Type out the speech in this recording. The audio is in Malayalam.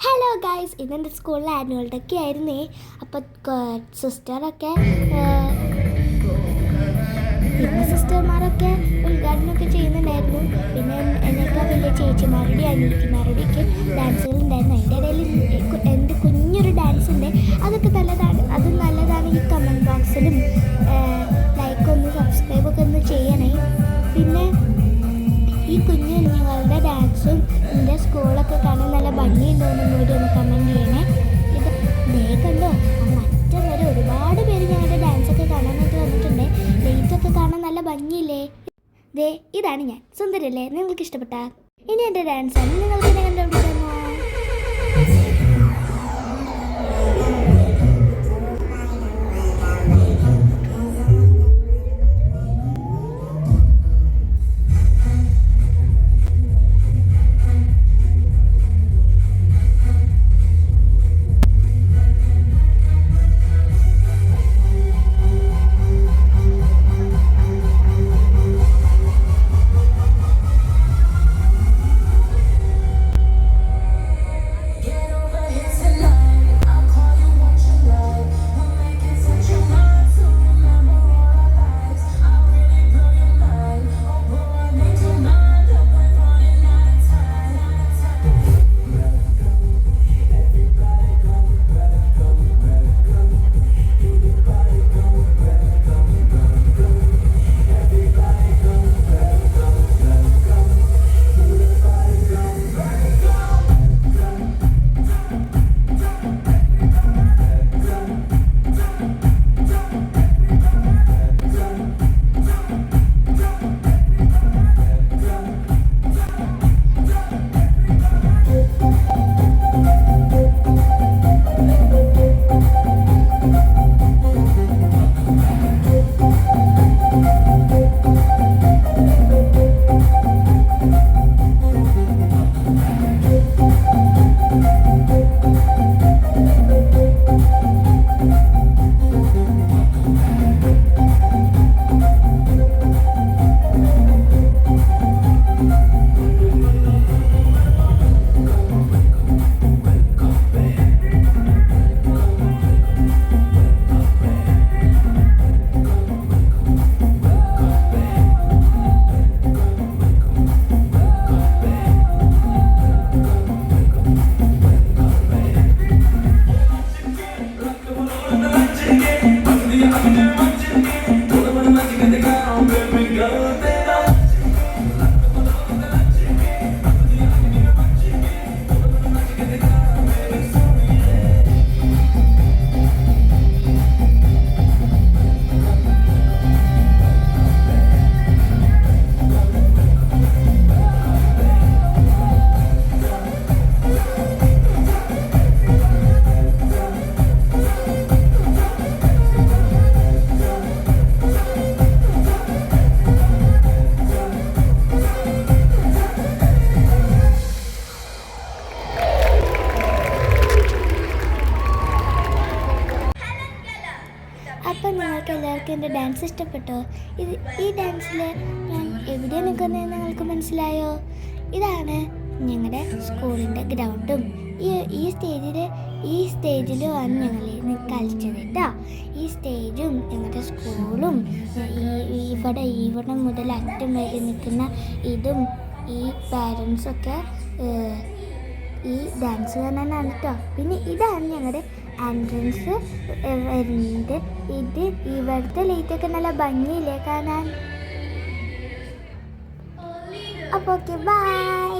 ഹലോ ഗൈസ്, ഇതെൻ്റെ സ്കൂളിൽ ആനുവൽ ഡേ ഒക്കെ ആയിരുന്നേ. അപ്പോൾ സിസ്റ്ററൊക്കെ പിന്നെ സിസ്റ്റർമാരൊക്കെ ഉദ്ഘാടനമൊക്കെ ചെയ്യുന്നുണ്ടായിരുന്നു. പിന്നെ എന്നേക്കാൾ വലിയ ചേച്ചിമാരുടെയും അനിയത്തിമാരുടെയൊക്കെ ഡാൻസുകളുണ്ടായിരുന്നു. അതിൻ്റെ ഇടയിൽ എൻ്റെ കുഞ്ഞൊരു ഡാൻസ് ഉണ്ട്. അതൊക്കെ നല്ലതാണ്. അതും നല്ലതാണ്. ഈ കമൻറ്റ് ബോക്സിലും ലൈക്കൊന്ന് സബ്സ്ക്രൈബൊക്കെ ഒന്ന് ചെയ്യണേ. പിന്നെ ഈ കുഞ്ഞു കുഞ്ഞുങ്ങളുടെ ഡാൻസും എൻ്റെ സ്കൂളൊക്കെ കാണാൻ നല്ല ഭംഗിയുണ്ടോയെന്നും കൂടി ഒന്ന് കമൻറ്റ് ചെയ്യണേ. ഇത് കണ്ടോ, മറ്റം വരെ ഒരുപാട് പേര് ഞങ്ങളുടെ ഡാൻസൊക്കെ കാണാനായിട്ട് വന്നിട്ടുണ്ട്. ലൈറ്റൊക്കെ കാണാൻ നല്ല ഭംഗിയില്ലേ? ഇതാണ് ഞാൻ. സുന്ദരല്ലേ? നിങ്ങൾക്ക് ഇഷ്ടപ്പെട്ട? ഇനി എൻ്റെ ഡാൻസാണ് നിങ്ങൾക്ക് എന്നെ കണ്ടുപിടിക്കാമോ? അപ്പം നിങ്ങൾക്ക് എല്ലാവർക്കും എൻ്റെ ഡാൻസ് ഇഷ്ടപ്പെട്ടോ? ഈ ഡാൻസിൽ ഞാൻ എവിടെയാണ് നിൽക്കുന്നത് നിങ്ങൾക്ക് മനസ്സിലായോ? ഇതാണ് ഞങ്ങളുടെ സ്കൂളിൻ്റെ ഗ്രൗണ്ടും ഈ സ്റ്റേജിലുമാണ് ഞങ്ങൾ കളിച്ചത് കേട്ടോ. ഈ സ്റ്റേജും ഞങ്ങളുടെ സ്കൂളും ഇവിടെ മുതൽ അറ്റം വരെ നിൽക്കുന്ന ഇതും ഈ പാരൻസൊക്കെ ഈ ഡാൻസ് കാണാനാണ് കേട്ടോ. പിന്നെ ഇതാണ് ഞങ്ങളുടെ എൻട്രൻസ് വരുന്നത്. ഇവിടുത്തെ ലൈറ്റൊക്കെ നല്ല ഭംഗിയില്ലേ കാണാൻ? അപ്പോൾ ഓക്കെ, ബൈ.